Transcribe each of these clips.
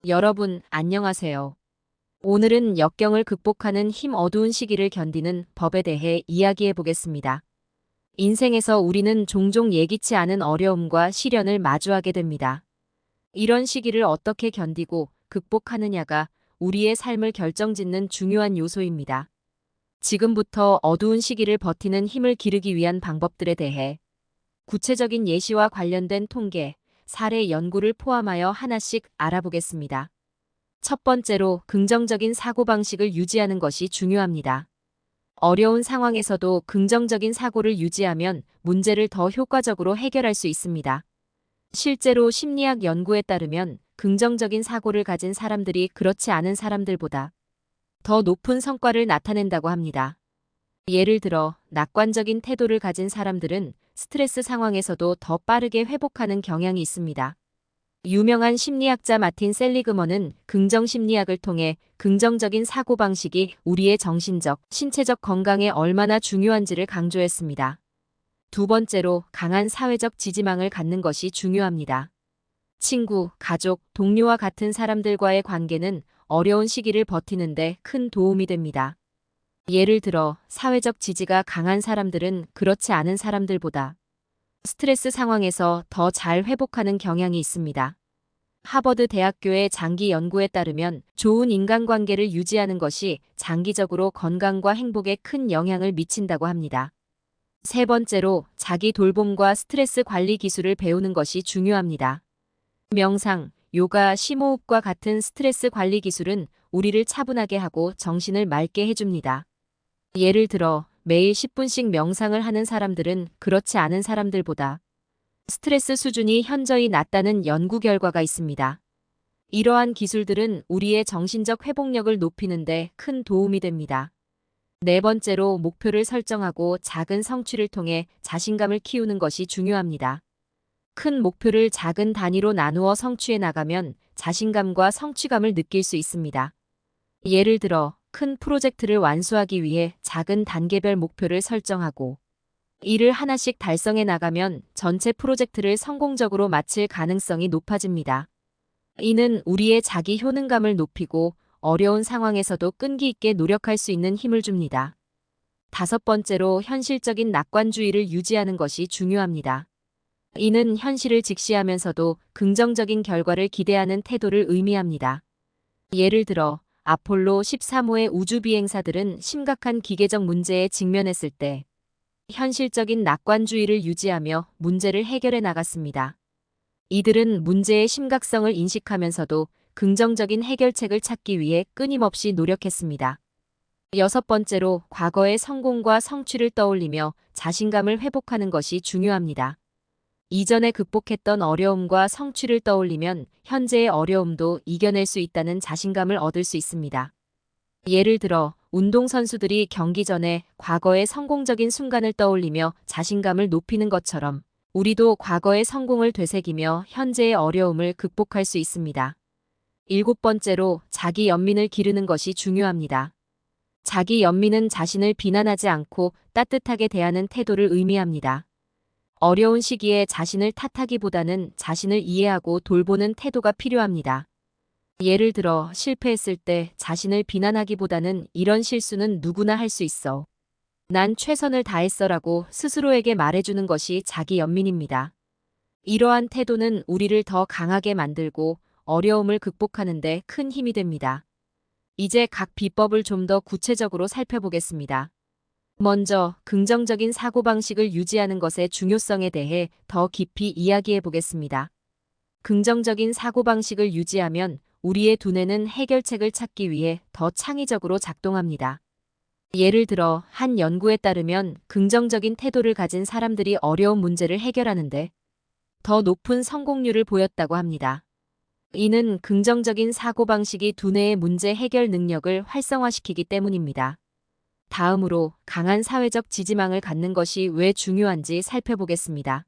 여러분, 안녕하세요. 오늘은 역경을 극복하는 힘 어두운 시기를 견디는 법에 대해 이야기해 보겠습니다. 인생에서 우리는 종종 예기치 않은 어려움과 시련을 마주하게 됩니다. 이런 시기를 어떻게 견디고 극복하느냐가 우리의 삶을 결정짓는 중요한 요소입니다. 지금부터 어두운 시기를 버티는 힘을 기르기 위한 방법들에 대해 구체적인 예시와 관련된 통계, 사례 연구를 포함하여 하나씩 알아보겠습니다. 첫 번째로 긍정적인 사고방식을 유지하는 것이 중요합니다. 어려운 상황에서도 긍정적인 사고를 유지하면 문제를 더 효과적으로 해결할 수 있습니다. 실제로 심리학 연구에 따르면 긍정적인 사고를 가진 사람들이 그렇지 않은 사람들보다 더 높은 성과를 나타낸다고 합니다. 예를 들어, 낙관적인 태도를 가진 사람들은 스트레스 상황에서도 더 빠르게 회복하는 경향이 있습니다. 유명한 심리학자 마틴 셀리그먼은 긍정 심리학을 통해 긍정적인 사고방식이 우리의 정신적, 신체적 건강에 얼마나 중요한지를 강조했습니다. 두 번째로 강한 사회적 지지망을 갖는 것이 중요합니다. 친구, 가족, 동료와 같은 사람들과의 관계는 어려운 시기를 버티는데 큰 도움이 됩니다. 예를 들어, 사회적 지지가 강한 사람들은 그렇지 않은 사람들보다 스트레스 상황에서 더 잘 회복하는 경향이 있습니다. 하버드 대학교의 장기 연구에 따르면 좋은 인간관계를 유지하는 것이 장기적으로 건강과 행복에 큰 영향을 미친다고 합니다. 세 번째로 자기 돌봄과 스트레스 관리 기술을 배우는 것이 중요합니다. 명상, 요가, 심호흡과 같은 스트레스 관리 기술은 우리를 차분하게 하고 정신을 맑게 해줍니다. 예를 들어 매일 10분씩 명상을 하는 사람들은 그렇지 않은 사람들보다 스트레스 수준이 현저히 낮다는 연구 결과가 있습니다. 이러한 기술들은 우리의 정신적 회복력을 높이는 데 큰 도움이 됩니다. 네 번째로 목표를 설정하고 작은 성취를 통해 자신감을 키우는 것이 중요합니다. 큰 목표를 작은 단위로 나누어 성취해 나가면 자신감과 성취감을 느낄 수 있습니다. 예를 들어, 큰 프로젝트를 완수하기 위해 작은 단계별 목표를 설정하고 이를 하나씩 달성해 나가면 전체 프로젝트를 성공적으로 마칠 가능성이 높아집니다. 이는 우리의 자기 효능감을 높이고 어려운 상황에서도 끈기 있게 노력할 수 있는 힘을 줍니다. 다섯 번째로 현실적인 낙관주의를 유지하는 것이 중요합니다. 이는 현실을 직시하면서도 긍정적인 결과를 기대하는 태도를 의미합니다. 예를 들어, 아폴로 13호의 우주비행사들은 심각한 기계적 문제에 직면했을 때 현실적인 낙관주의를 유지하며 문제를 해결해 나갔습니다. 이들은 문제의 심각성을 인식하면서도 긍정적인 해결책을 찾기 위해 끊임없이 노력했습니다. 여섯 번째로 과거의 성공과 성취를 떠올리며 자신감을 회복하는 것이 중요합니다. 이전에 극복했던 어려움과 성취를 떠올리면 현재의 어려움도 이겨낼 수 있다는 자신감을 얻을 수 있습니다. 예를 들어, 운동선수들이 경기 전에 과거의 성공적인 순간을 떠올리며 자신감을 높이는 것처럼 우리도 과거의 성공을 되새기며 현재의 어려움을 극복할 수 있습니다. 일곱 번째로 자기 연민을 기르는 것이 중요합니다. 자기 연민은 자신을 비난하지 않고 따뜻하게 대하는 태도를 의미합니다. 어려운 시기에 자신을 탓하기보다는 자신을 이해하고 돌보는 태도가 필요합니다. 예를 들어 실패했을 때 자신을 비난하기보다는 이런 실수는 누구나 할 수 있어. 난 최선을 다했어라고 스스로에게 말해주는 것이 자기 연민입니다. 이러한 태도는 우리를 더 강하게 만들고 어려움을 극복하는 데 큰 힘이 됩니다. 이제 각 비법을 좀 더 구체적으로 살펴보겠습니다. 먼저 긍정적인 사고방식을 유지하는 것의 중요성에 대해 더 깊이 이야기해 보겠습니다. 긍정적인 사고방식을 유지하면 우리의 두뇌는 해결책을 찾기 위해 더 창의적으로 작동합니다. 예를 들어 한 연구에 따르면 긍정적인 태도를 가진 사람들이 어려운 문제를 해결하는데 더 높은 성공률을 보였다고 합니다. 이는 긍정적인 사고방식이 두뇌의 문제 해결 능력을 활성화시키기 때문입니다. 다음으로 강한 사회적 지지망을 갖는 것이 왜 중요한지 살펴보겠습니다.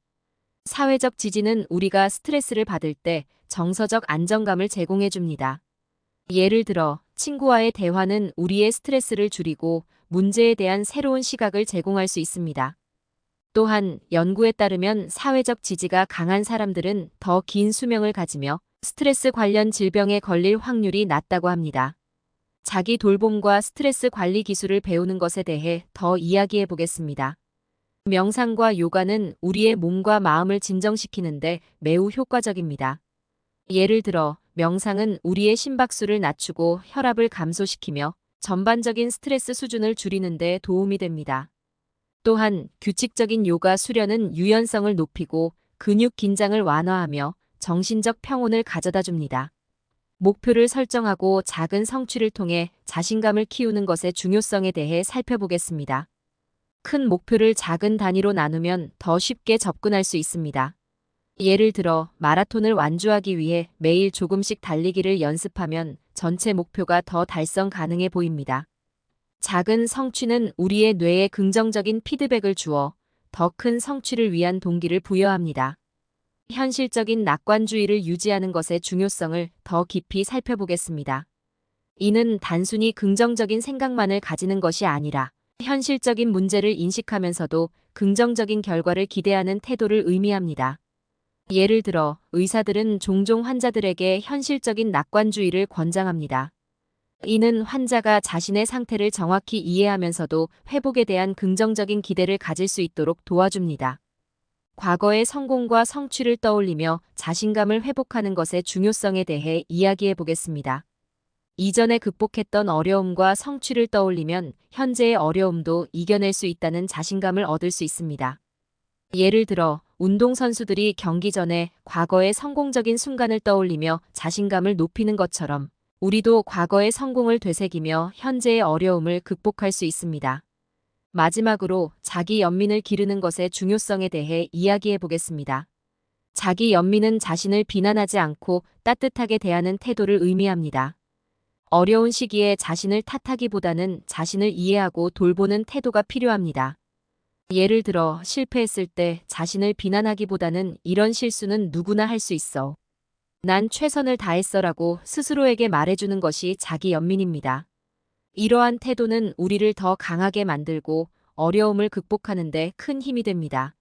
사회적 지지는 우리가 스트레스를 받을 때 정서적 안정감을 제공해 줍니다. 예를 들어 친구와의 대화는 우리의 스트레스를 줄이고 문제에 대한 새로운 시각을 제공할 수 있습니다. 또한 연구에 따르면 사회적 지지가 강한 사람들은 더 긴 수명을 가지며 스트레스 관련 질병에 걸릴 확률이 낮다고 합니다. 자기 돌봄과 스트레스 관리 기술을 배우는 것에 대해 더 이야기해 보겠습니다. 명상과 요가는 우리의 몸과 마음을 진정시키는데 매우 효과적입니다. 예를 들어, 명상은 우리의 심박수를 낮추고 혈압을 감소시키며 전반적인 스트레스 수준을 줄이는 데 도움이 됩니다. 또한 규칙적인 요가 수련은 유연성을 높이고 근육 긴장을 완화하며 정신적 평온을 가져다 줍니다. 목표를 설정하고 작은 성취를 통해 자신감을 키우는 것의 중요성에 대해 살펴보겠습니다. 큰 목표를 작은 단위로 나누면 더 쉽게 접근할 수 있습니다. 예를 들어 마라톤을 완주하기 위해 매일 조금씩 달리기를 연습하면 전체 목표가 더 달성 가능해 보입니다. 작은 성취는 우리의 뇌에 긍정적인 피드백을 주어 더 큰 성취를 위한 동기를 부여합니다. 현실적인 낙관주의를 유지하는 것의 중요성을 더 깊이 살펴보겠습니다. 이는 단순히 긍정적인 생각만을 가지는 것이 아니라 현실적인 문제를 인식하면서도 긍정적인 결과를 기대하는 태도를 의미합니다. 예를 들어 의사들은 종종 환자들에게 현실적인 낙관주의를 권장합니다. 이는 환자가 자신의 상태를 정확히 이해하면서도 회복에 대한 긍정적인 기대를 가질 수 있도록 도와줍니다. 과거의 성공과 성취를 떠올리며 자신감을 회복하는 것의 중요성에 대해 이야기해 보겠습니다. 이전에 극복했던 어려움과 성취를 떠올리면 현재의 어려움도 이겨낼 수 있다는 자신감을 얻을 수 있습니다. 예를 들어 운동선수들이 경기 전에 과거의 성공적인 순간을 떠올리며 자신감을 높이는 것처럼 우리도 과거의 성공을 되새기며 현재의 어려움을 극복할 수 있습니다. 마지막으로 자기 연민을 기르는 것의 중요성에 대해 이야기해 보겠습니다. 자기 연민은 자신을 비난하지 않고 따뜻하게 대하는 태도를 의미합니다. 어려운 시기에 자신을 탓하기보다는 자신을 이해하고 돌보는 태도가 필요합니다. 예를 들어 실패했을 때 자신을 비난하기보다는 이런 실수는 누구나 할 수 있어. 난 최선을 다했어라고 스스로에게 말해주는 것이 자기 연민입니다. 이러한 태도는 우리를 더 강하게 만들고 어려움을 극복하는 데 큰 힘이 됩니다.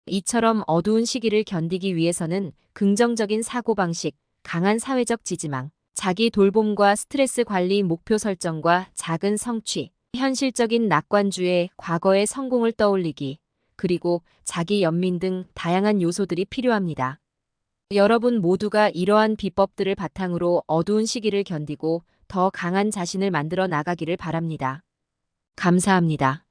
이처럼 어두운 시기를 견디기 위해서는 긍정적인 사고방식, 강한 사회적 지지망, 자기 돌봄과 스트레스 관리 목표 설정과 작은 성취, 현실적인 낙관주의, 과거의 성공을 떠올리기, 그리고 자기 연민 등 다양한 요소들이 필요합니다. 여러분 모두가 이러한 비법들을 바탕으로 어두운 시기를 견디고 더 강한 자신을 만들어 나가기를 바랍니다. 감사합니다.